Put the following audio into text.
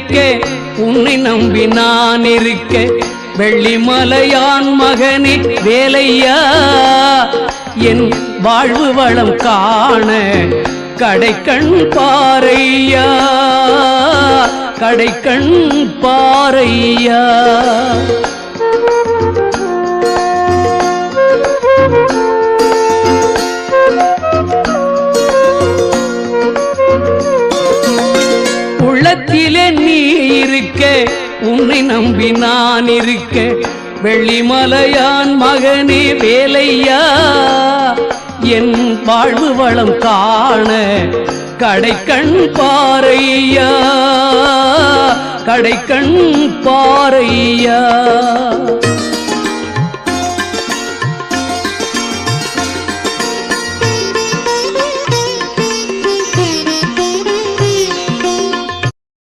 இருக்க உன்னை நம்பி நான் இருக்க வெள்ளிமலையான் மகனே வேலையா என் வாழ்வு வளம் காண கடைக்கண் பாரையா கடைக்கண் பாரையா. உள்ளத்திலே நீ இருக்க உன்னை நம்பி நான் இருக்க வெள்ளிமலையான் மகனே வேலையா என் வாழ்வு வளம் காண கடைக்கண் பாரையா கடைக்கண் பாரையா.